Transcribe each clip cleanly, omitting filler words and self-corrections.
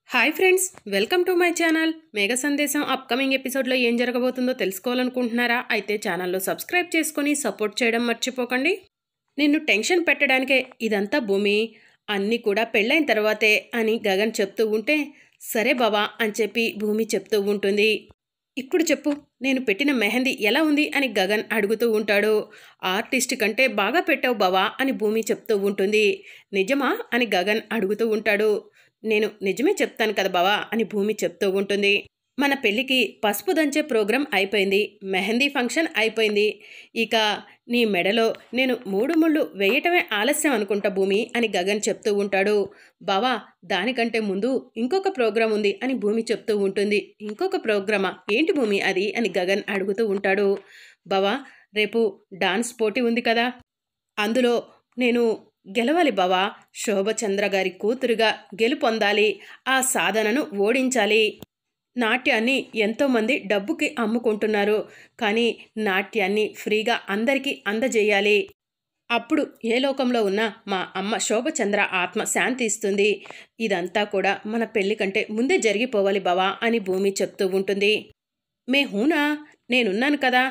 Hi friends, welcome to my channel. మేఘ సందేశం upcoming ఎపిసోడ్లో ఏం జరగబోతుందో తెలుసుకోవాలనుకుంటున్నారా? అయితే ఛానల్లో సబ్స్క్రైబ్ చేసుకొని సపోర్ట్ చేయడం మర్చిపోకండి. నిన్ను టెన్షన్ పెట్టడానికే ఇదంతా భూమి, అన్నీ కూడా పెళ్ళైన తర్వాతే అని గగన్ చెప్తూ ఉంటే, సరే బావా అని చెప్పి భూమి చెప్తూ ఉంటుంది. ఇప్పుడు చెప్పు, నేను పెట్టిన మెహందీ ఎలా ఉంది అని గగన్ అడుగుతూ ఉంటాడు. ఆర్టిస్ట్ కంటే బాగా పెట్టావు బావా అని భూమి చెప్తూ ఉంటుంది. నిజమా అని గగన్ అడుగుతూ ఉంటాడు. నేను నిజమే చెప్తాను కదా బావా అని భూమి చెప్తూ ఉంటుంది. మన పెళ్ళికి పసుపు దంచే ప్రోగ్రాం అయిపోయింది, మెహందీ ఫంక్షన్ అయిపోయింది. ఇక నీ మెడలో నేను 3 ముళ్ళు వేయటమే ఆలస్యం అనుకుంటా భూమి అని గగన్ చెప్తూ ఉంటాడు. బావా, దానికంటే ముందు ఇంకొక ప్రోగ్రాం ఉంది అని భూమి చెప్తూ ఉంటుంది. ఇంకొక ప్రోగ్రామా? ఏంటి భూమి అది అని గగన్ అడుగుతూ ఉంటాడు. బావా, రేపు డాన్స్ పోటీ ఉంది కదా, అందులో నేను గెలవాలి బావా. శోభచంద్ర గారి కూతురుగా గెలుపొందాలి, ఆ సాధనను ఓడించాలి. నాట్యాన్ని ఎంతోమంది డబ్బుకి అమ్ముకుంటున్నారు, కానీ నాట్యాన్ని ఫ్రీగా అందరికీ అందజేయాలి. అప్పుడు ఏ లోకంలో ఉన్నా మా అమ్మ శోభచంద్ర ఆత్మ శాంతి ఇస్తుంది. ఇదంతా కూడా మన పెళ్లి కంటే ముందే జరిగిపోవాలి బావా అని భూమి చెప్తూ ఉంటుంది. మే హూనా, నేనున్నాను కదా,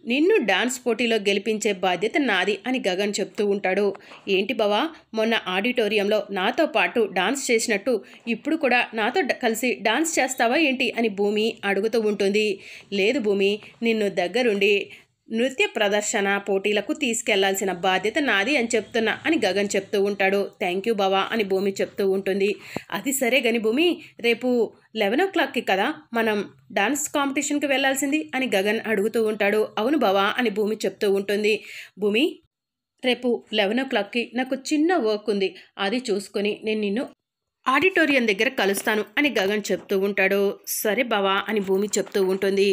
నిన్ను డాన్స్ పోటీలో గెలిపించే బాధ్యత నాది అని గగన్ చెప్తూ ఉంటాడు. ఏంటి బావా, మొన్న ఆడిటోరియంలో నాతో పాటు డాన్స్ చేసినట్టు ఇప్పుడు కూడా నాతో కలిసి డాన్స్ చేస్తావా ఏంటి అని భూమి అడుగుతూ ఉంటుంది. లేదు భూమి, నిన్ను దగ్గరుండి నృత్య ప్రదర్శన పోటీలకు తీసుకెళ్లాల్సిన బాధ్యత నాది అని చెప్తున్నా అని గగన్ చెప్తూ ఉంటాడు. థ్యాంక్ యూ బావా అని భూమి చెప్తూ ఉంటుంది. అది సరే గని భూమి, రేపు 11 కదా మనం డాన్స్ కాంపిటీషన్కి వెళ్లాల్సింది అని గగన్ అడుగుతూ ఉంటాడు. అవును బావా అని భూమి చెప్తూ ఉంటుంది. భూమి, రేపు 11 నాకు చిన్న వర్క్ ఉంది, అది చూసుకొని నేను నిన్ను ఆడిటోరియం దగ్గర కలుస్తాను అని గగన్ చెప్తూ ఉంటాడు. సరే బావా అని భూమి చెప్తూ ఉంటుంది.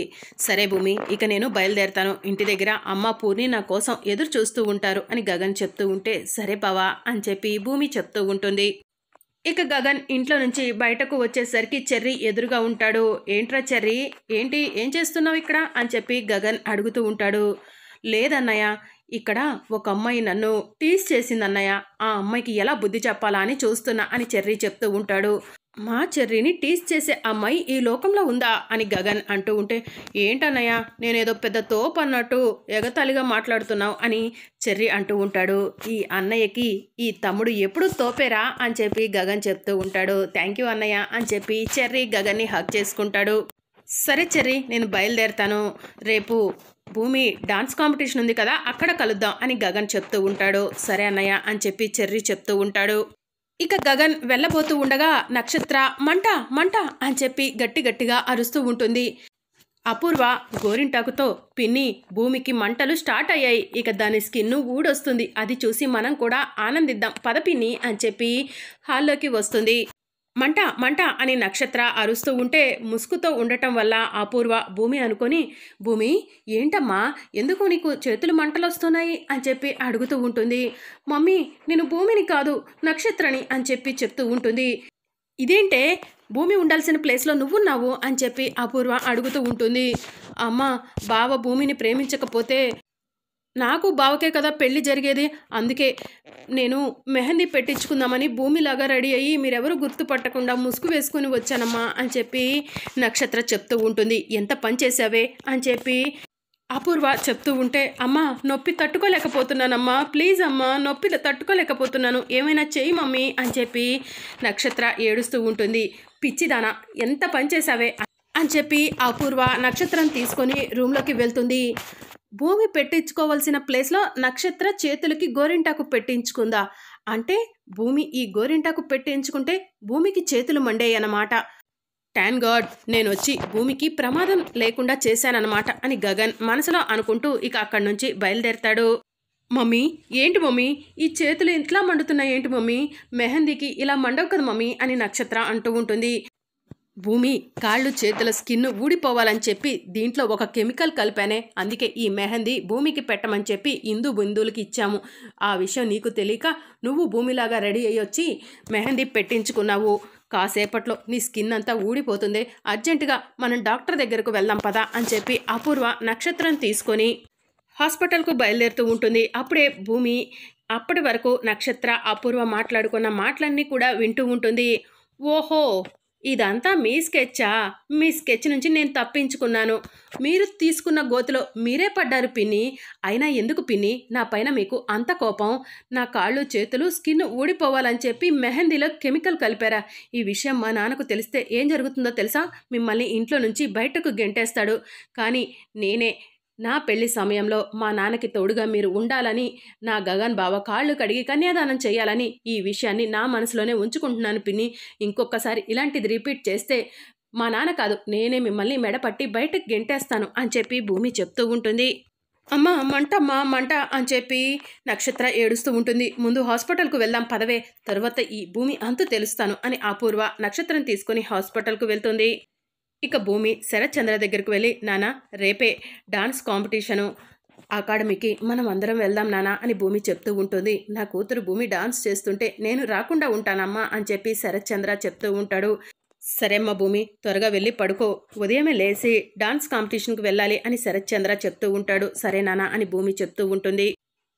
సరే భూమి, ఇక నేను బయలుదేరతాను, ఇంటి దగ్గర అమ్మ పూర్ణి నా కోసం ఎదురు చూస్తూ ఉంటారు అని గగన్ చెప్తూ ఉంటే, సరే బావా అని చెప్పి భూమి చెప్తూ ఉంటుంది. ఇక గగన్ ఇంట్లో నుంచి బయటకు వచ్చేసరికి చెర్రీ ఎదురుగా ఉంటాడు. ఏంట్రా చెర్రీ, ఏంటి, ఏం చేస్తున్నావు ఇక్కడ అని చెప్పి గగన్ అడుగుతూ ఉంటాడు. లేదన్నయ్య, ఇక్కడ ఒక అమ్మాయి నన్ను టీజ్ చేసిందన్నయ్య, ఆ అమ్మాయికి ఎలా బుద్ధి చెప్పాలా అని చూస్తున్నా అని చెర్రీ చెప్తూ ఉంటాడు. మా చెర్రీని టీజ్ చేసే అమ్మాయి ఈ లోకంలో ఉందా అని గగన్ అంటూ ఉంటే, ఏంటన్నయ్య, నేనేదో పెద్ద తోపు అన్నట్టు ఎగతాళిగా మాట్లాడుతున్నావు అని చెర్రీ అంటూ ఉంటాడు. ఈ అన్నయ్యకి ఈ తమ్ముడు ఎప్పుడు తోపేరా అని చెప్పి గగన్ చెప్తూ ఉంటాడు. థ్యాంక్ యూ అన్నయ్య అని చెప్పి చెర్రీ గగన్ని హగ్ చేసుకుంటాడు. సరే చెర్రీ, నేను బయలుదేరతాను, రేపు భూమి డాన్స్ కాంపిటీషన్ ఉంది కదా, అక్కడ కలుద్దాం అని గగన్ చెప్తూ ఉంటాడు. సరే అన్నయ్య అని చెప్పి చెర్రీ చెప్తూ ఉంటాడు. ఇక గగన్ వెళ్ళబోతూ ఉండగా నక్షత్ర మంట మంట అని చెప్పి గట్టిగా అరుస్తూ ఉంటుంది. అపూర్వ గోరింటాకుతో, పిన్ని భూమికి మంటలు స్టార్ట్ అయ్యాయి, ఇక దాని స్కిన్ ఊడొస్తుంది, అది చూసి మనం కూడా ఆనందిద్దాం పద పిన్ని అని చెప్పి హాల్లోకి వస్తుంది. మంట మంట అని నక్షత్ర అరుస్తూ ఉంటే ముసుగుతో ఉండటం వల్ల అపూర్వ భూమి అనుకొని, భూమి ఏంటమ్మా, ఎందుకు నీకు చేతులు మంటలు వస్తున్నాయి అని చెప్పి అడుగుతూ ఉంటుంది. మమ్మీ, నేను భూమిని కాదు నక్షత్రని అని చెప్పి చెప్తూ ఉంటుంది. ఇదేంటే, భూమి ఉండాల్సిన ప్లేస్లో నువ్వున్నావు అని చెప్పి అపూర్వ అడుగుతూ ఉంటుంది. అమ్మ, బావ భూమిని ప్రేమించకపోతే నాకు బావకే కదా పెళ్లి జరిగేది, అందుకే నేను మెహందీ పెట్టించుకుందామని భూమిలాగా రెడీ అయ్యి మీరెవరూ గుర్తుపట్టకుండా ముసుగు వేసుకుని వచ్చానమ్మా అని చెప్పి నక్షత్ర చెప్తూ ఉంటుంది. ఎంత పని చేసావే అని చెప్పి అపూర్వ చెప్తూ ఉంటే, అమ్మా నొప్పి తట్టుకోలేకపోతున్నానమ్మా, ప్లీజ్ అమ్మా, నొప్పి తట్టుకోలేకపోతున్నాను, ఏమైనా చెయ్యి మమ్మీ అని చెప్పి నక్షత్ర ఏడుస్తూ ఉంటుంది. పిచ్చిదానా, ఎంత పని చేసావే అని చెప్పి అపూర్వ నక్షత్రం తీసుకొని రూమ్లోకి వెళ్తుంది. భూమి పెట్టించుకోవాల్సిన ప్లేస్లో నక్షత్ర చేతులకి గోరింటాకు పెట్టించుకుందా అంటే, భూమి ఈ గోరింటాకు పెట్టించుకుంటే భూమికి చేతులు మండేయన్నమాట. థాంక్ గాడ్, నేను వచ్చి భూమికి ప్రమాదం లేకుండా చేశానన్నమాట అని గగన్ మనసులో అనుకుంటూ ఇక అక్కడి నుంచి బయలుదేరతాడు. మమ్మీ, ఏంటి మమ్మీ ఈ చేతులు ఇట్లా మండుతున్నాయి ఏంటి మమ్మీ, మెహందీకి ఇలా మండవు కదా మమ్మీ అని నక్షత్ర అంటూ ఉంటుంది. భూమి కాళ్ళు చేతుల స్కిన్ ఊడిపోవాలని చెప్పి దీంట్లో ఒక కెమికల్ కలిపానే, అందుకే ఈ మెహందీ భూమికి పెట్టమని చెప్పి ఇందు బిందువులకి ఇచ్చాము. ఆ విషయం నీకు తెలియక నువ్వు భూమిలాగా రెడీ అయ్యి వచ్చి మెహందీ పెట్టించుకున్నావు. కాసేపట్లో నీ స్కిన్ అంతా ఊడిపోతుంది, అర్జెంటుగా మనం డాక్టర్ దగ్గరకు వెళ్దాం పదా అని చెప్పి అపూర్వ నక్షత్రం తీసుకొని హాస్పిటల్కు బయలుదేరుతూ ఉంటుంది. అప్పుడే భూమి అప్పటి వరకు నక్షత్ర అపూర్వ మాట్లాడుకున్న మాటలన్నీ కూడా వింటూ ఉంటుంది. ఓహో, ఇదంతా మీ స్కెచ్చా? మీ స్కెచ్ నుంచి నేను తప్పించుకున్నాను. మీరు తీసుకున్న గోతిలో మీరే పడ్డారు పిన్ని. అయినా ఎందుకు పిన్ని నా పైన మీకు అంత కోపం? నా కాళ్ళు చేతులు స్కిన్ ఊడిపోవాలని చెప్పి మెహందీలో కెమికల్ కలిపారా? ఈ విషయం మా నాన్నకు తెలిస్తే ఏం జరుగుతుందో తెలుసా? మిమ్మల్ని ఇంట్లో నుంచి బయటకు గెంటేస్తాడు. కానీ నేనే నా పెళ్లి సమయంలో మా నాన్నకి తోడుగా మీరు ఉండాలని, నా గగన్ బావ కాళ్ళు కడిగి కన్యాదానం చేయాలని ఈ విషయాన్ని నా మనసులోనే ఉంచుకుంటున్నాను పిన్ని. ఇంకొకసారి ఇలాంటిది రిపీట్ చేస్తే మా నాన్న కాదు నేనే మిమ్మల్ని మెడపట్టి బయటకు గెంటేస్తాను అని చెప్పి భూమి చెప్తూ ఉంటుంది. అమ్మా మంటమ్మా మంట అని చెప్పి నక్షత్ర ఏడుస్తూ ఉంటుంది. ముందు హాస్పిటల్కు వెళ్దాం పదవే, తర్వాత ఈ భూమి అంతు తెలుస్తాను అని అపూర్వ నక్షత్రం తీసుకుని హాస్పిటల్కు వెళ్తుంది. ఇక భూమి శరత్ చంద్ర దగ్గరికి వెళ్ళి, నాన్న రేపే డాన్స్ కాంపిటీషను అకాడమీకి మనం అందరం వెళ్దాం నాన్న అని భూమి చెప్తూ ఉంటుంది. నా కూతురు భూమి డాన్స్ చేస్తుంటే నేను రాకుండా ఉంటానమ్మా అని చెప్పి శరత్ చంద్ర చెప్తూ ఉంటాడు. సరే అమ్మ భూమి త్వరగా వెళ్ళి పడుకో, ఉదయమే లేచి డాన్స్ కాంపిటీషన్కి వెళ్ళాలి అని శరత్ చంద్ర చెప్తూ ఉంటాడు. సరే నాన్న అని భూమి చెప్తూ ఉంటుంది.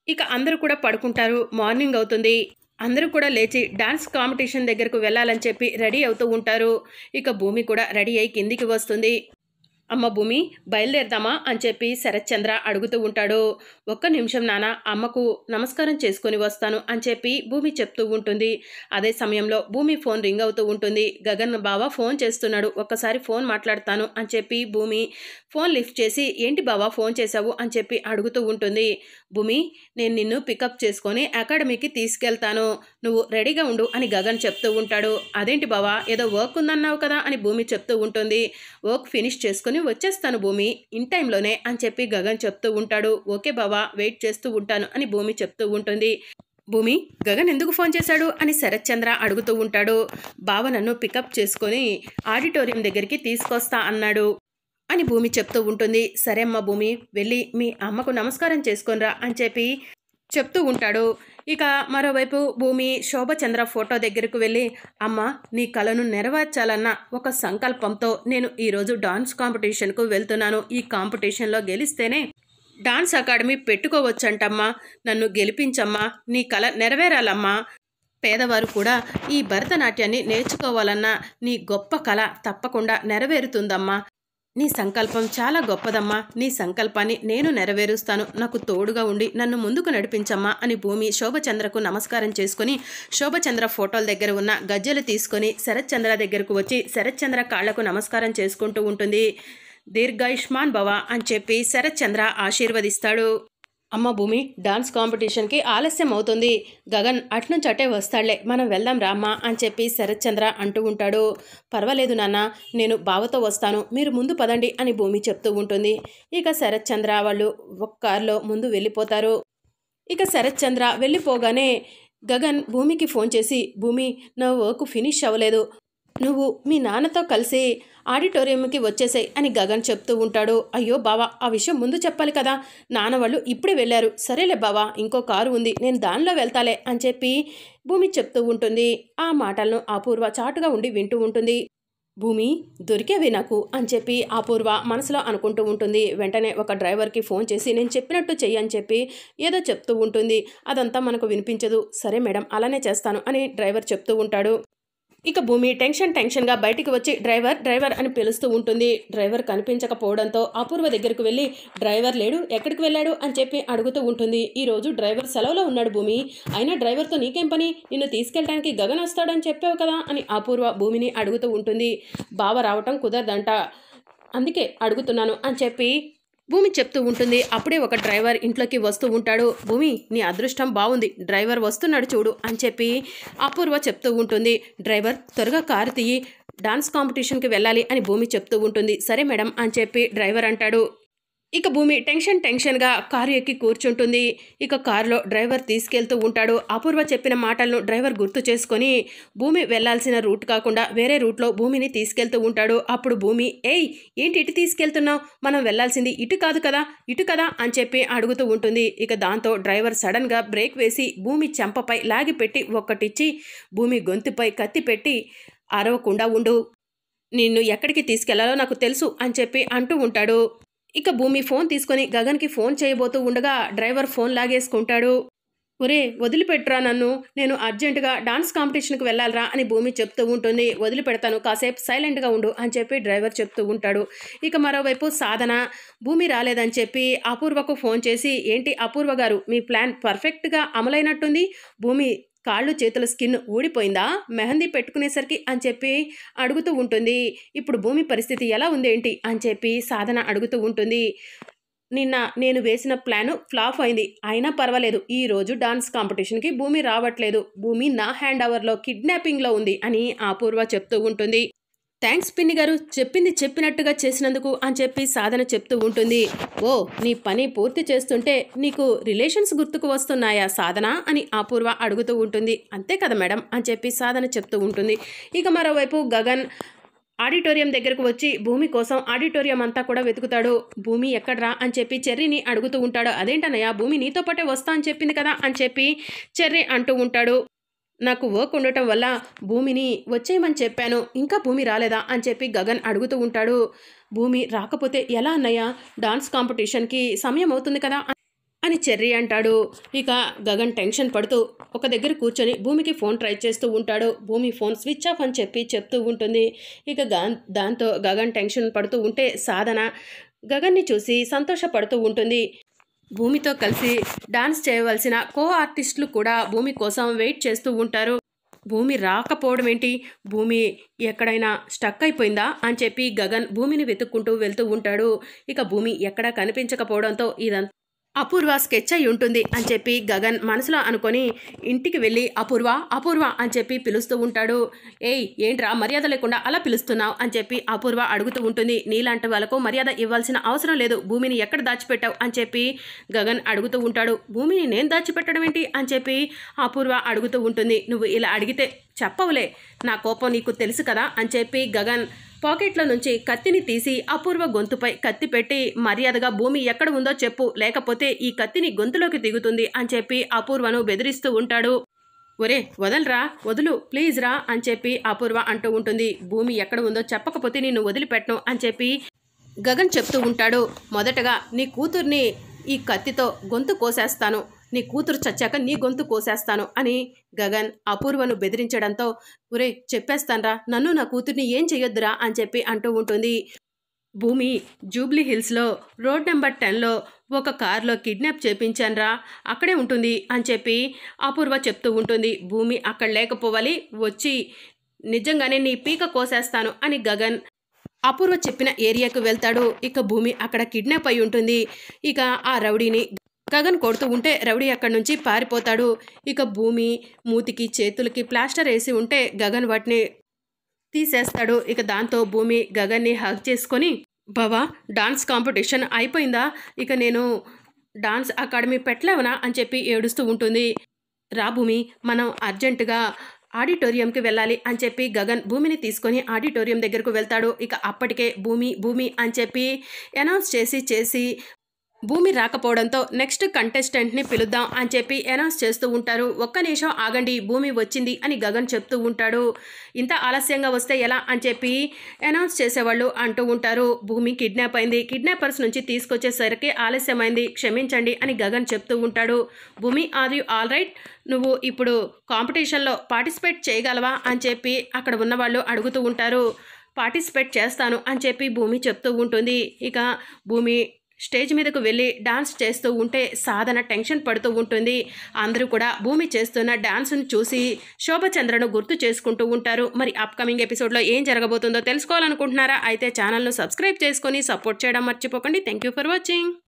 ఇక అందరూ కూడా పడుకుంటారు. మార్నింగ్ అవుతుంది. అందరూ కూడా లేచి డాన్స్ కాంపిటీషన్ దగ్గరకు వెళ్ళాలని చెప్పి రెడీ అవుతూ ఉంటారు. ఇక భూమి కూడా రెడీ అయి కిందికి వస్తుంది. అమ్మ భూమి బయలుదేరదామా అని చెప్పి శరత్ చంద్ర అడుగుతూ ఉంటాడు. ఒక్క నిమిషం నాన్న అమ్మకు నమస్కారం చేసుకొని వస్తాను అని చెప్పి భూమి చెప్తూ ఉంటుంది. అదే సమయంలో భూమి ఫోన్ రింగ్ అవుతూ ఉంటుంది. గగన్ బావ ఫోన్ చేస్తున్నాడు, ఒక్కసారి ఫోన్ మాట్లాడతాను అని చెప్పి భూమి ఫోన్ లిఫ్ట్ చేసి, ఏంటి బావా ఫోన్ చేశావు అని చెప్పి అడుగుతూ ఉంటుంది. భూమి నేను నిన్ను పికప్ చేసుకొని అకాడమీకి తీసుకెళ్తాను, నువ్వు రెడీగా ఉండు అని గగన్ చెప్తూ ఉంటాడు. అదేంటి బావా ఏదో వర్క్ ఉందన్నావు కదా అని భూమి చెప్తూ ఉంటుంది. వర్క్ ఫినిష్ చేసుకుని వచ్చేస్తాను భూమి ఇన్ టైంలోనే అని చెప్పి గగన్ చెప్తూ ఉంటాడు. ఓకే బావా వెయిట్ చేస్తూ ఉంటాను అని భూమి చెప్తూ ఉంటుంది. భూమి గగన్ ఎందుకు ఫోన్ చేశాడు అని శరత్ చంద్ర అడుగుతూ ఉంటాడు. బావ నన్ను పికప్ చేసుకొని ఆడిటోరియం దగ్గరికి తీసుకొస్తా అన్నాడు అని భూమి చెప్తూ ఉంటుంది. సరే అమ్మ భూమి వెళ్ళి మీ అమ్మకు నమస్కారం చేసుకొనిరా అని చెప్పి చెప్తూ ఉంటాడు. ఇక మరోవైపు భూమి శోభచంద్ర ఫోటో దగ్గరకు వెళ్ళి, అమ్మ నీ కలను నెరవేర్చాలన్న ఒక సంకల్పంతో నేను ఈరోజు డాన్స్ కాంపిటీషన్కు వెళ్తున్నాను. ఈ కాంపిటీషన్లో గెలిస్తేనే డాన్స్ అకాడమీ పెట్టుకోవచ్చంటమ్మా, నన్ను గెలిపించమ్మా, నీ కల నెరవేరాలమ్మా. పేదవారు కూడా ఈ భరతనాట్యాన్ని నేర్చుకోవాలన్న నీ గొప్ప కల తప్పకుండా నెరవేరుతుందమ్మా. నీ సంకల్పం చాలా గొప్పదమ్మా, నీ సంకల్పాన్ని నేను నెరవేరుస్తాను, నాకు తోడుగా ఉండి నన్ను ముందుకు నడిపించమ్మా అని భూమి శోభచంద్రకు నమస్కారం చేసుకుని శోభచంద్ర ఫోటోల దగ్గర ఉన్న గజ్జెలు తీసుకొని శరత్ చంద్ర దగ్గరకు వచ్చి శరత్ చంద్ర కాళ్లకు నమస్కారం చేసుకుంటూ ఉంటుంది. దీర్ఘాయుష్మాన్ భవ అని చెప్పి శరత్ చంద్ర ఆశీర్వదిస్తాడు. అమ్మ భూమి డాన్స్ కాంపిటీషన్కి ఆలస్యం అవుతుంది, గగన్ అట్నుంచి అటే వస్తాడులే, మనం వెళ్దాం రామ్మా అని చెప్పి శరత్ చంద్ర అంటూ ఉంటాడు. పర్వాలేదు నాన్న నేను బావతో వస్తాను, మీరు ముందు పదండి అని భూమి చెప్తూ ఉంటుంది. ఇక శరత్ చంద్ర వాళ్ళు ఒక కారులో ముందు వెళ్ళిపోతారు. ఇక శరత్ చంద్ర వెళ్ళిపోగానే గగన్ భూమికి ఫోన్ చేసి, భూమి నా వర్క్ ఫినిష్ అవ్వలేదు, నువ్వు మీ నాన్నతో కలిసి ఆడిటోరియంకి వచ్చేసాయి అని గగన్ చెప్తూ ఉంటాడు. అయ్యో బావా ఆ విషయం ముందు చెప్పాలి కదా, నాన్న వాళ్ళు ఇప్పుడే వెళ్ళారు. సరేలే బావా ఇంకో కారు ఉంది నేను దానిలో వెళ్తాలే అని చెప్పి భూమి చెప్తూ ఉంటుంది. ఆ మాటలను అపూర్వ చాటుగా ఉండి వింటూ ఉంటుంది. భూమి దొరికేవి నాకు అని చెప్పి అపూర్వ మనసులో అనుకుంటూ ఉంటుంది. వెంటనే ఒక డ్రైవర్కి ఫోన్ చేసి నేను చెప్పినట్టు చెయ్యని చెప్పి ఏదో చెప్తూ ఉంటుంది. అదంతా మనకు వినిపించదు. సరే మేడం అలానే చేస్తాను అని డ్రైవర్ చెప్తూ ఉంటాడు. ఇక భూమి టెన్షన్గా బయటికి వచ్చి డ్రైవర్ అని పిలుస్తూ ఉంటుంది. డ్రైవర్ కనిపించకపోవడంతో అపూర్వ దగ్గరకు వెళ్ళి, డ్రైవర్ లేడు ఎక్కడికి వెళ్ళాడు అని చెప్పి అడుగుతూ ఉంటుంది. ఈరోజు డ్రైవర్ సెలవులో ఉన్నాడు భూమి, అయినా డ్రైవర్తో నీకేం పని, నిన్ను తీసుకెళ్ళడానికి గగన్ వస్తాడని చెప్పావు కదా అని అపూర్వ భూమిని అడుగుతూ ఉంటుంది. బావ రావటం కుదరదంట, అందుకే అడుగుతున్నాను అని చెప్పి భూమి చెప్తూ ఉంటుంది. అప్పుడే ఒక డ్రైవర్ ఇంట్లోకి వస్తూ ఉంటాడు. భూమి నీ అదృష్టం బాగుంది, డ్రైవర్ వస్తున్నాడు చూడు అని చెప్పి అపూర్వ చెప్తూ ఉంటుంది. డ్రైవర్ త్వరగా కారు తీయి, డాన్స్ కాంపిటీషన్కి వెళ్ళాలి అని భూమి చెప్తూ ఉంటుంది. సరే మేడం అని చెప్పి డ్రైవర్ అంటాడు. ఇక భూమి టెన్షన్గా కారు ఎక్కి కూర్చుంటుంది. ఇక కారులో డ్రైవర్ తీసుకెళ్తూ ఉంటాడు. అపూర్వ చెప్పిన మాటలను డ్రైవర్ గుర్తు చేసుకొని భూమి వెళ్లాల్సిన రూట్ కాకుండా వేరే రూట్లో భూమిని తీసుకెళ్తూ ఉంటాడు. అప్పుడు భూమి, ఏయ్ ఏంటి ఇటు తీసుకెళ్తున్నావు, మనం వెళ్లాల్సింది ఇటు కాదు కదా, ఇటు కదా అని చెప్పి అడుగుతూ ఉంటుంది. ఇక దాంతో డ్రైవర్ సడన్గా బ్రేక్ వేసి భూమి చెంపపై లాగిపెట్టి ఒక్కటిచ్చి భూమి గొంతుపై కత్తి పెట్టి, అరవకుండా ఉండు, నిన్ను ఎక్కడికి తీసుకెళ్లాలో నాకు తెలుసు అని చెప్పి అంటూ ఉంటాడు. ఇక భూమి ఫోన్ తీసుకొని గగన్కి ఫోన్ చేయబోతూ ఉండగా డ్రైవర్ ఫోన్ లాగేసుకుంటాడు. ఒరే వదిలిపెట్టురా నన్ను, నేను అర్జెంటుగా డాన్స్ కాంపిటీషన్కి వెళ్ళాలిరా అని భూమి చెప్తూ ఉంటుంది. వదిలిపెడతాను, కాసేపు సైలెంట్గా ఉండు అని చెప్పి డ్రైవర్ చెప్తూ ఉంటాడు. ఇక మరోవైపు సాధన భూమి రాలేదని చెప్పి అపూర్వకు ఫోన్ చేసి, ఏంటి అపూర్వ గారు, మీ ప్లాన్ పర్ఫెక్ట్గా అమలైనట్టుంది, భూమి కాళ్ళు చేతుల స్కిన్ ఊడిపోయిందా మెహందీ పెట్టుకునేసరికి అని చెప్పి అడుగుతూ ఉంటుంది. ఇప్పుడు భూమి పరిస్థితి ఎలా ఉంది ఏంటి అని చెప్పి సాధన అడుగుతూ ఉంటుంది. నిన్న నేను వేసిన ప్లాను ఫ్లాప్ అయింది, అయినా పర్వాలేదు, ఈరోజు డాన్స్ కాంపిటీషన్కి భూమి రావట్లేదు, భూమి నా హ్యాండ్ ఓవర్లో కిడ్నాపింగ్లో ఉంది అని అపూర్వ చెప్తూ ఉంటుంది. థ్యాంక్స్ పిన్ని గారు, చెప్పింది చెప్పినట్టుగా చేసినందుకు అని చెప్పి సాధన చెప్తూ ఉంటుంది. ఓ, నీ పని పూర్తి చేస్తుంటే నీకు రిలేషన్స్ గుర్తుకు వస్తున్నాయా సాధన అని అపూర్వ అడుగుతూ ఉంటుంది. అంతే కదా మేడం అని చెప్పి సాధన చెప్తూ ఉంటుంది. ఇక మరోవైపు గగన్ ఆడిటోరియం దగ్గరకు వచ్చి భూమి కోసం ఆడిటోరియం అంతా కూడా వెతుకుతాడు. భూమి ఎక్కడ్రా అని చెప్పి చెర్రీని అడుగుతూ ఉంటాడు. అదేంటన్నయ్య, భూమి నీతో పాటే వస్తా అని చెప్పింది కదా అని చెప్పి చెర్రీ అంటూ ఉంటాడు. నాకు వర్క్ ఉండటం వల్ల భూమిని వచ్చేయమని చెప్పాను, ఇంకా భూమి రాలేదా అని చెప్పి గగన్ అడుగుతూ ఉంటాడు. భూమి రాకపోతే ఎలా అన్నయ్య, డాన్స్ కాంపిటీషన్కి సమయం అవుతుంది కదా అని చెర్రీ అంటాడు. ఇక గగన్ టెన్షన్ పడుతూ ఒక దగ్గర కూర్చొని భూమికి ఫోన్ ట్రై చేస్తూ ఉంటాడు. భూమి ఫోన్ స్విచ్ ఆఫ్ అని చెప్పి చెప్తూ ఉంటుంది. ఇక దాంతో గగన్ టెన్షన్ పడుతూ ఉంటే సాధన గగన్ని చూసి సంతోషపడుతూ ఉంటుంది. భూమితో కలిసి డాన్స్ చేయవలసిన కో ఆర్టిస్టులు కూడా భూమి కోసం వెయిట్ చేస్తూ ఉంటారు. భూమి రాకపోవడం ఏంటి, భూమి ఎక్కడైనా స్టక్ అయిపోయిందా అని చెప్పి గగన్ భూమిని వెతుక్కుంటూ వెళ్తూ ఉంటాడు. ఇక భూమి ఎక్కడా కనిపించకపోవడంతో ఇదంతా అపూర్వ స్కెచ్ అయి ఉంటుంది అని చెప్పి గగన్ మనసులో అనుకొని ఇంటికి వెళ్ళి అపూర్వ అపూర్వ అని చెప్పి పిలుస్తూ ఉంటాడు. ఏయ్ ఏంట్రా మర్యాద లేకుండా అలా పిలుస్తున్నావు అని చెప్పి అపూర్వ అడుగుతూ ఉంటుంది. నీలాంటి వాళ్ళకు మర్యాద ఇవ్వాల్సిన అవసరం లేదు, భూమిని ఎక్కడ దాచిపెట్టావు అని చెప్పి గగన్ అడుగుతూ ఉంటాడు. భూమిని నేను దాచిపెట్టడం ఏంటి అని చెప్పి అపూర్వ అడుగుతూ ఉంటుంది. నువ్వు ఇలా అడిగితే చెప్పవులే, నా కోపం నీకు తెలుసు కదా అని చెప్పి గగన్ పాకెట్లో నుంచి కత్తిని తీసి అపూర్వ గొంతుపై కత్తి పెట్టి, మర్యాదగా భూమి ఎక్కడ ఉందో చెప్పు, లేకపోతే ఈ కత్తిని గొంతులోకి దిగుతుంది అని చెప్పి అపూర్వను బెదిరిస్తూ ఉంటాడు. ఒరే వదలరా, వదులు ప్లీజ్ రా అని చెప్పి అపూర్వ అంటూ ఉంటుంది. భూమి ఎక్కడ ఉందో చెప్పకపోతే నిన్ను వదిలిపెట్టను అని చెప్పి గగన్ చెప్తూ ఉంటాడు. మొదటగా నీ కూతుర్ని ఈ కత్తితో గొంతు కోసేస్తాను, నీ కూతురు చచ్చాక నీ గొంతు కోసేస్తాను అని గగన్ అపూర్వను బెదిరించడంతో, ఒరే చెప్పేస్తాన్రా, నన్ను నా కూతుర్ని ఏం చెయ్యొద్దురా అని చెప్పి అంటూ ఉంటుంది. భూమి జూబ్లీ హిల్స్లో రోడ్ నెంబర్ 10లో ఒక కారులో కిడ్నాప్ చేపించాన్రా, అక్కడే ఉంటుంది అని చెప్పి అపూర్వ చెప్తూ ఉంటుంది. భూమి అక్కడ లేకపోవాలి, వచ్చి నిజంగానే నీ పీక కోసేస్తాను అని గగన్ అపూర్వ చెప్పిన ఏరియాకు వెళ్తాడు. ఇక భూమి అక్కడ కిడ్నాప్ అయి ఉంటుంది. ఇక ఆ రౌడీని గగన్ కొడుతూ ఉంటే రౌడీ అక్కడి నుంచి పారిపోతాడు. ఇక భూమి మూతికి చేతులకి ప్లాస్టర్ వేసి ఉంటే గగన్ వాటిని తీసేస్తాడు. ఇక దాంతో భూమి గగన్ని హగ్ చేసుకొని, బావా డాన్స్ కాంపిటీషన్ అయిపోయిందా, ఇక నేను డాన్స్ అకాడమీ పెట్టలేవనా అని చెప్పి ఏడుస్తూ ఉంటుంది. రా భూమి, మనం అర్జెంటుగా ఆడిటోరియంకి వెళ్ళాలి అని చెప్పి గగన్ భూమిని తీసుకొని ఆడిటోరియం దగ్గరకు వెళ్తాడు. ఇక అప్పటికే భూమి భూమి అని చెప్పి అనౌన్స్ చేసి భూమి రాకపోవడంతో నెక్స్ట్ కంటెస్టెంట్ని పిలుద్దాం అని చెప్పి అనౌన్స్ చేస్తూ ఉంటారు. ఒక్క నిమిషం ఆగండి, భూమి వచ్చింది అని గగన్ చెప్తూ ఉంటాడు. ఇంత ఆలస్యంగా వస్తే ఎలా అని చెప్పి అనౌన్స్ చేసేవాళ్ళు అంటూ ఉంటారు. భూమి కిడ్నాప్ అయింది, కిడ్నాపర్స్ నుంచి తీసుకొచ్చేసరికి ఆలస్యమైంది, క్షమించండి అని గగన్ చెప్తూ ఉంటాడు. భూమి ఆర్ యు ఆల్ రైట్, నువ్వు ఇప్పుడు కాంపిటీషన్లో పార్టిసిపేట్ చేయగలవా అని చెప్పి అక్కడ ఉన్నవాళ్ళు అడుగుతూ ఉంటారు. పార్టిసిపేట్ చేస్తాను అని చెప్పి భూమి చెప్తూ ఉంటుంది. ఇక భూమి స్టేజ్ మీదకు వెళ్ళి డాన్స్ చేస్తూ ఉంటే సాధన టెన్షన్ పడుతూ ఉంటుంది. అందరూ కూడా భూమి చేస్తున్న డాన్స్ను చూసి శోభచంద్రను గుర్తు చేసుకుంటూ ఉంటారు. మరి అప్కమింగ్ ఎపిసోడ్లో ఏం జరగబోతుందో తెలుసుకోవాలనుకుంటున్నారా? అయితే ఛానల్ను సబ్స్క్రైబ్ చేసుకొని సపోర్ట్ చేయడం మర్చిపోకండి. Thank you for watching.